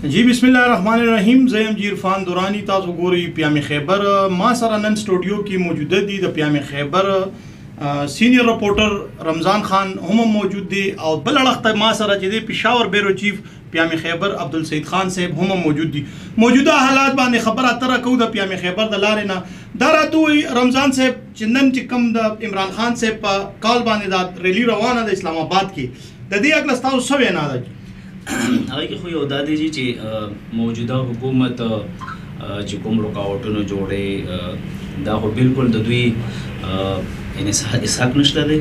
جی بسم الله الرحمن الرحیم. زیم جی عرفان دورانی تاسو ګورئ پیام خیبر. ما سره نن سټوډیو کې موجوده دي د پیام خیبر سینیئر رپورټر رمضان خان هم موجود دي او بل اړخ ما سره چې د پېښور بیرو چیف پیام خیبر عبدالسید خان صاحب هم موجود دي. موجوده حالات باندې خبره اتره کوو د پیام خیبر د لارې نه. دا راته وایي رمضان صاحب چې نن چې کوم د عمران خان صاحب په کال باندې دا ریلی روانه ده اسلام آباد کې، د دې اګل ستاسو څه وینا ده؟ هغه کې خو یو دا دی چې موجوده حکومت چې کوم رکاوټونه جوړي دا خو بالکل د دوی اسحاق نشته دی.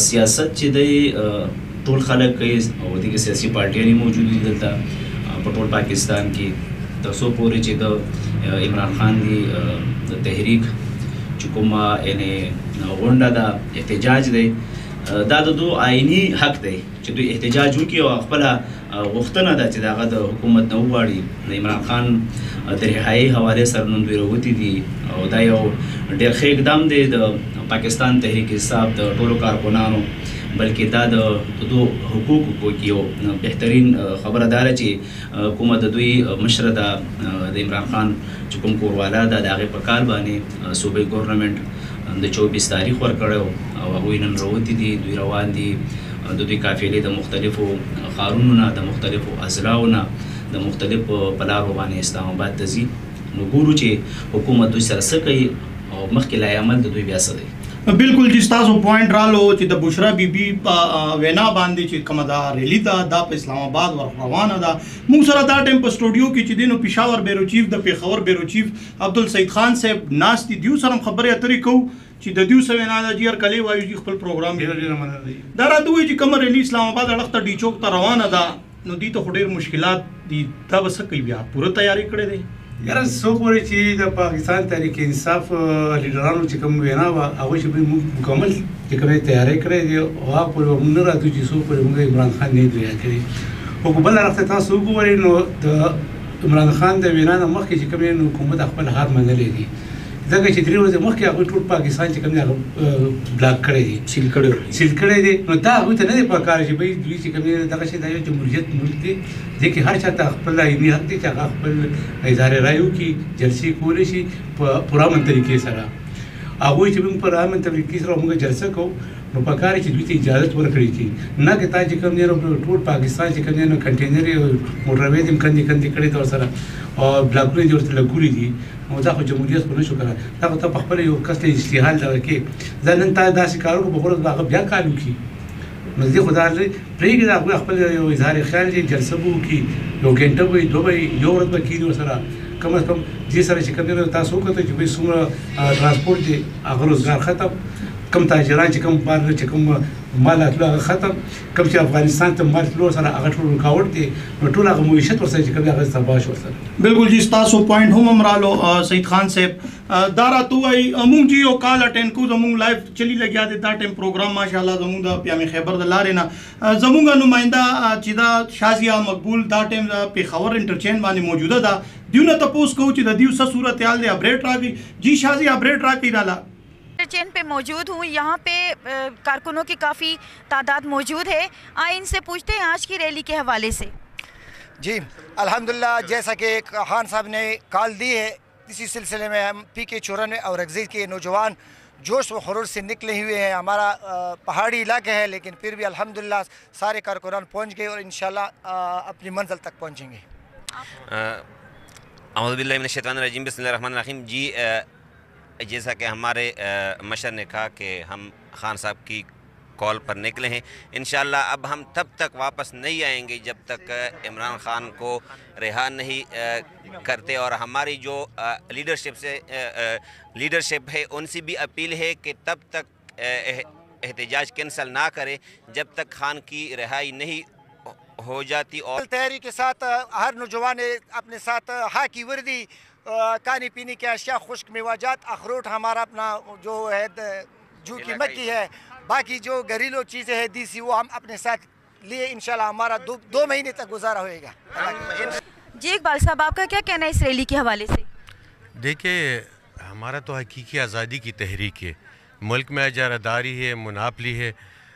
سیاست چې دی ټول خلک کوي او دغه سیاسي پارټیانې موجود دي دلته په ټول پاکستان کې تر څو پورې چې د عمران خان دی د تحریک چې کومه یعنې غونډه ده احتجاج دی دا د دو آئینی حق دی چې دوی احتجاج وکړي او خپله غوښتنه ده چې د هغه د حکومت نه وغواړي. د عمران خان د رهایي حوالې سره نن دوی راوتي دي او دا یو ډېر ښه اقدام دی د پاکستان تحریک انصاف د ټولو کارکنانو، بلکې دا د دو حقوقو کې یو بهترین خبره دا ده چې کومه د دوی مشره ده د عمران خان چې کوم کوروالا ده د هغې په کال باندې صوبایي ګورنمنټ د 24 تاریخ ورکړی او هغوی نن راوتي دي. دوی روان دي د دوی قافلې د مختلفو ښارونو نه د مختلفو اضلاعو نه د مختلفو په لارو باندې اسلام آباد ته ځي. نو ګورو چې حکومت دوی سره څه کوي او مخکې لای عمل د دوی بیا څه دی. بالکل جی ستاسو پوینټ رالو چې د بشرا بی بی په وینا باندې چې کومه دا ریلی ده دا په اسلام آباد روانه ده. موږ سره دا ټایم په سټوډیو کې چې دینو پېښور بیرو چیف د پېښور بیرو چیف عبدالسید خان صاحب ناست دي. دیو سره خبرې اترې کوو چې د دیو سره وینا ده جی هر کلی وایو چې خپل پروګرام دا راته وایي چې کومه ریلی اسلام آباد اړخ ته ډي چوک ته روانه ده نو دوی ته خو ډېر مشکلات دي. دا به څه کوي بیا پوره تیاری کړې دی؟ یاره څو پورې چې د پاکستان تحریک انصاف لیډرانو چې کوم وینا وه هغوی چې موږ مکمل چې کومې تیاری کړی دی او هغه پورې به موږ نه راتلو چې څو پورې موږ عمران خان نه ریا کړي. خو که بل اړخ ته تاسو وګورئ نو د عمران خان د وینا نه مخکې چې کوم دی نو حکومت خپل هار منلی دی، ځکه چې 3 ورځې مخکې هغوی ټول پاکستان چې کوم دی هغه بلاک کړی دی، سیل کړی دی. نو دا هغوی ته نه دی پکار چې بهی دوی چې کوم دی دغه شی دا یو جمهوریت ملک دی دې کې هر چا ته خپل آئیني حق دی چې هغه خپل اظهار رایو کې جلسې کولی شي په پرامن طریقې سره. هغوی چې موږ په پرامن طریقې سره موږ جلسه کوو نو پکار چې دوی ته اجازت ورکړي چې نه که تا چې کوم دی ټول پاکستان چې کوم دی نو کنټینر موټروې دې کندې کندې کړي دي ورسره او بلاکونه دې ورته لګولي دي. نو دا خو جمهوریت خو نه شو کړی، دا خو ته په خپله یو کس ته اشتحال دغه کې زه نن تا داسې کار وکړو په غوره به هغه بیا کار وکړي. نو دې خو دا پرېږدي د هغوی خپل یو اظهار خیال دی جلسه به وکړي، یو ګنټه به وي دوه به یو ورځ به کېږي ورسره کم از کم دې سره چې کوم دی تاسو وکتل چې بهی څومره ټرانسپورټ دی هغه روزګار ختم، کم تاجران چې کوم بار چې کوم مال اتلو هغه ختم، کوم چې افغانستان ته مال تلو سره هغه ټول رکاوټ دی نو ټول هغه معیشت ورسره چې کوم دی هغه تباه شو ورسره. بالکل جی ستاسو پوینټ هم رالو سید خان صاحب دا راته وایي موږ چې یو کال اټینډ کوو زموږ لایف چلی لګیا دی دا ټایم پروګرام ماشاءالله زموږ د پیام خیبر د لارې نه زموږ نماینده چې دا شازیه مقبول دا ټایم د پېښور انټرچینج باندې موجوده ده. دیو نه تپوس کوو چې د دیو څه صورتحال دی اپډیټ راکړي. جی شازیه اپډیٹ راکړي ډاله چین پہ موجود ہوں. یہاں پہ کارکنوں کی کافی تعداد موجود ہے. آئے ان سے پوچھتے ہیں آج کی ریلی کے حوالے سے. جی الحمدللہ جیسا کہ خان صاحب نے کال دی ہے اسی سلسلے میں ہم PK94 اور ایگزٹ کے نوجوان جوش و خروش سے نکلے ہوئے ہیں. ہمارا پہاڑی علاقہ ہے لیکن پھر بھی الحمدللہ سارے کارکنان پہنچ گئے اور انشاءاللہ اپنی منزل تک پہنچیں گے. اعوذ باللہ من الشیطان الرجیم بسم اللہ الرحمن الرحیم. جی جیسا کہ ہمارے مشر نے کہا کہ ہم خان صاحب کی کال پر نکلے ہیں، انشاءاللہ اب ہم تب تک واپس نہیں آئیں گے جب تک عمران خان کو رہا نہیں کرتے. اور ہماری جو لیڈرشپ ہے ان سے بھی اپیل ہے کہ تب تک احتجاج کینسل نہ کرے جب تک خان کی رہائی نہیں ہو جاتی. اور تحریک کے ساتھ ہر نوجوان اپنے ساتھ ہاکی وردی کھانے پینے کے اشیاء خشک میوہ اخروٹ ہمارا اپنا جو ہے جو کی مکی ہے باقی جو گھریلو چیزیں ہیں دیسی وہ ہم اپنے ساتھ لیے انشاءاللہ ہمارا 2 مہینے تک گزارا ہوئے گا. جی اقبال صاحب آپ کا کیا کہنا ہے اس ریلی کے حوالے سے؟ دیکھیے ہمارا تو حقیقی آزادی کی تحریک ہے، ملک میں اجارہ ہے، مناپلی ہے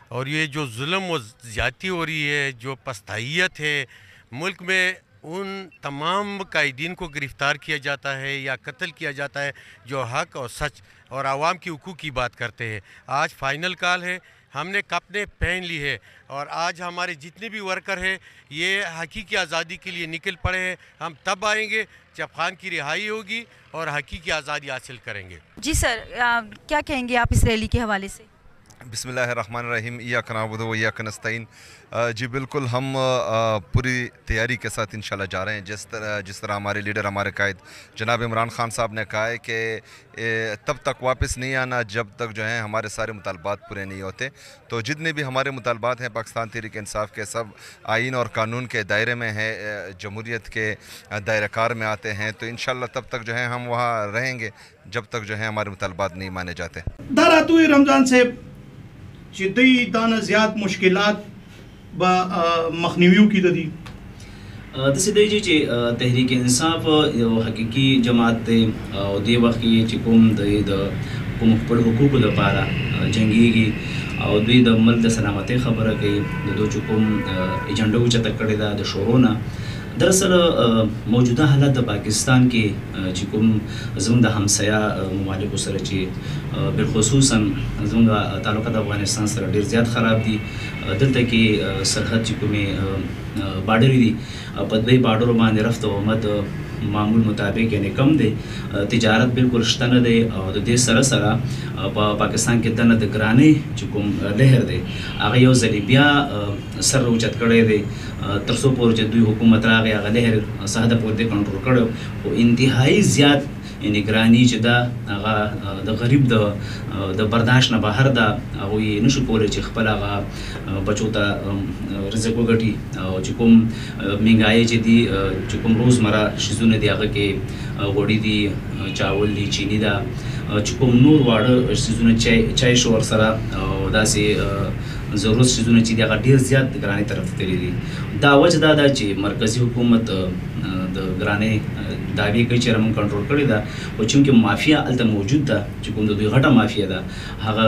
اور یہ جو ظلم و زیادتی ہو رہی ہے جو پستائیت ہے ملک میں ان تمام قائدین کو گرفتار کیا جاتا ہے یا قتل کیا جاتا ہے جو حق اور سچ اور عوام کی حقوق کی بات کرتے ہیں. آج فائنل کال ہے, ہم نے کپنے پہن لی ہے اور آج ہمارے جتنے بھی ورکر ہیں یہ حقیقی آزادی کے لیے نکل پڑے ہیں. ہم تب آئیں گے جب خان کی رہائی ہوگی اور حقیقی آزادی حاصل کریں گے. جی سر, کیا کہیں گے آپ اس ریلی کے حوالے سے؟ بسم اللہ الرحمن الرحیم. ایاک نعبد و ایاک نستعین. جی بالکل, ہم پوری تیاری کے ساتھ انشاءاللہ جا رہے ہیں. جس طرح ہمارے لیڈر, ہمارے قائد جناب عمران خان صاحب نے کہا ہے کہ تب تک واپس نہیں آنا جب تک جو ہیں ہمارے سارے مطالبات پورے نہیں ہوتے. تو جتنے بھی ہمارے مطالبات ہیں پاکستان تحریک انصاف کے, سب آئین اور قانون کے دائرے میں ہیں, جمہوریت کے دائرہ کار میں آتے ہیں. تو انشاءاللہ تب تک جو ہے ہم وہاں رہیں گے جب تک جو ہے ہمارے مطالبات نہیں مانے جاتے. داراتوی رمضان سے جدی دانا زیاد مشکلات با مخنیویو کی ددی دسی دی جی تحریک انصاف یو حقیقی جماعت تے او دی وخت کی کوم د کوم پر حقوق د پاره جنگیږي او دوی د ملک د سلامتۍ خبره کوي. د دو کوم ایجنډا اوچته کړې ده د شورونه. دراصل موجوده حالات د پاکستان کې چې کوم زموږ د همسایا ممالکو سره چې بالخصوصا زموږ تعلقات د افغانستان سره ډېر زیات خراب دي. دلته کې سرحد چې کومې باډرې دي په دوی باډرو باندې رفت او آمد معمول مطابق یعنی کم دی. تجارت بالکل شته نه دی او د دې سره سره په پاکستان کې دنه د ګرانۍ چې کوم لهر دی هغه یو ځلې بیا سر اوچت کړی دی تر څو پورې چې دوی حکومت راغی هغه لهر ساده پورې کنټرول کړو. او انتهایی زیات یعنی ګراني چې دا هغه د غریب د برداشت نه بهر ده. هغه یې نشو کولی چې خپل هغه بچو ته رزق وګټي او چې کوم مهنګایي چې دي چې کوم روزمره شیزونه دي هغه کې غوړي دي, چاول دي, چینی ده, چې کوم نور واړه شیزونه چای شو ورسره او داسې ضرورت شیزونه چې دي هغه ډېر زیات ګرانۍ طرف ته تللي دي. دا وجه دا ده چې مرکزي حکومت د ګرانۍ دعوې کوي چې موږ کنټرول کړې ده, خو چونکې مافیا هلته موجود ده چې کوم د دوی غټه مافیا ده هغه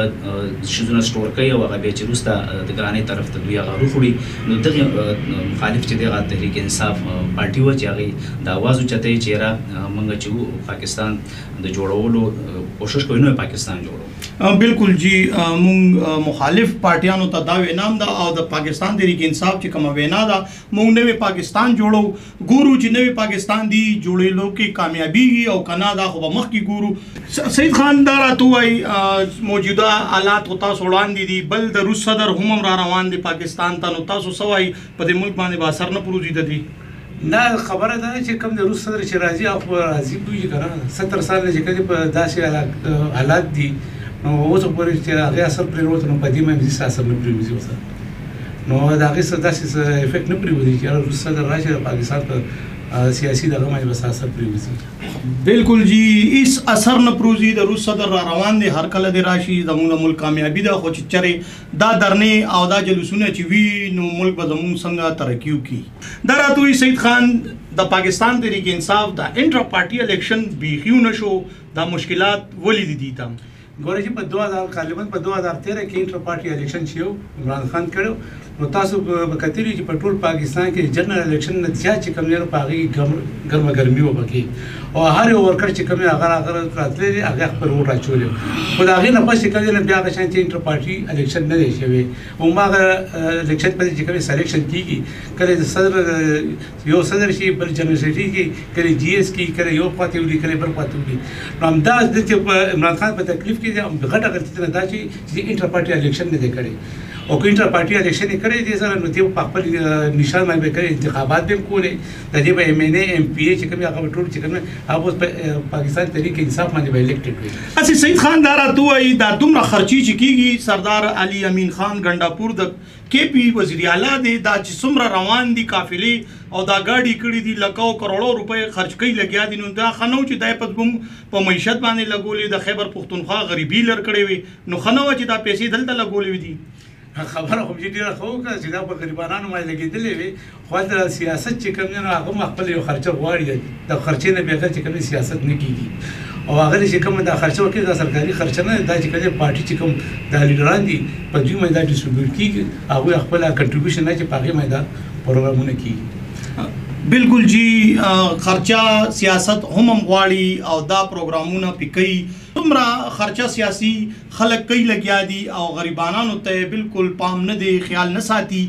شیزونه سټور کوي او هغه بیا چې وروسته د ګرانۍ طرف ته دوی هغه روخوړي. نو دغې مخالف چې دی هغه تحریک انصاف پارټي وه چې هغې د اواز اوچتی چې یاره موږ چې پاکستان د جوړولو کوشش کوي نو پاکستان جوړو. بالکل جی, مونږ مخالف پارټیانو ته دا وینا هم ده او د پاکستان تحریک انصاف چې کومه وینا ده مونږ نوی پاکستان جوړو. ګورو چې نوی پاکستان دی جوړېدو کې کامیابیږي او که نه دا خو به مخکې ګورو. سید خان دا راته ووایي موجوده حالات خو تاسو وړاندې دي, بل د روس صدر هم را روان دی پاکستان ته, نو تاسو څه وایي په دې ملک باندې به اثر نه پروزي د دې؟ نه خبره ده چې کوم د روس صدر چې راځي او راځي دوی چې کنه 70 سال چې کله په داسې حالات دي نو اوس پورې چې هغه اثر پرې وروته نو په دې باندې اثر نه پرېږدي اوس نو دا هغه څه داسې افیکټ نه پرېږدي چې روس صدر راشي پاکستان په سیاسي دغه باندې بس اثر پرېږدي. بالکل جی, اس اثر نه پروزي د روس صدر را روان دی, هر کله دی راشي زموږ ملک کامیابی ده, خو چې چرې دا درنې او دا جلوسونه چې وي نو ملک به زموږ څنګه ترقي وکړي. دا راته وایي سید خان د پاکستان تحریک انصاف د انټرا پارټي الیکشن بیخي ونه شو, دا مشکلات ولې دي ته؟ ګوره چې په 2000 غالبا په 2013 کې انټر پارټي الیکشن شو عمران خان کړو. نو تاسو به کتلی چې په ټول پاکستان کې جنرال الیکشن نتیجه چې کوم نه پاغي ګرمه ګرمي وبکې او هر یو ورکر چې کوم هغه راتللی هغه خپل ووټ اچولې. خو دا هغې نه پس چې کله نه بیا هغه شان چې انټر پارټي الیکشن نه دی شوی او هغه الیکشن په چې کوم سلیکشن کېږي کله د صدر یو صدر شي بل جنرال سیکرټري کې کله جی ایس کې کله یو پاتې ولي کله بل پاتې ولي. نو همدا چې عمران خان په تکلیف کې غټه غلطي نه دا چې انټر پارټي الیکشن نه دی کړی او که انټر پارټي الیکشن یې کړی دی سره نو دی په خپل نشان باندې کړی انتخابات به هم کولې د دې به ایم ان اے ایم پی اے چې کوم هغه ټول چې کوم هغه په پاکستان تحریک انصاف باندې به الیکټډ وي. اسی سید خان دا راته وایي دا دومره خرچي چې کېږي سردار علي امین خان ګنډاپور د کې پی وزیر اعلی دی دا چې څومره روان دي قافلې او دا ګاډي کړي دي لکو کروڑو روپۍ خرچ کوي لګیا دي, نو دا خنو چې دای په معیشت باندې لګولې د خیبر پختونخوا غریبي لر کړې وي نو خنو چې دا پیسې دلته لګولې دي. خبره خو چې ډیره خو که چې دا په غریبانو باندې لګېدلې وي خو د سیاست چې کوم نه هغه خپل یو خرچه غواړي د خرچې نه بغیر چې کوم سیاست نه کیږي او هغه چې کوم دا خرچه وکړي دا سرکاري خرچه نه دا چې کوم پارټي چې کوم د لیډران دي په دوی باندې دا ډیسټریبیوټ کیږي هغه خپل کنټریبیوشن نه چې په هغه باندې پروګرامونه کیږي. بالکل جی خرچہ سیاست هم غواړي او دا پروګرامونه پکې څومره خرچه سیاسي خلک کوي لګیا دي او غریبانو ته بالکل پام نه دی خیال نه ساتي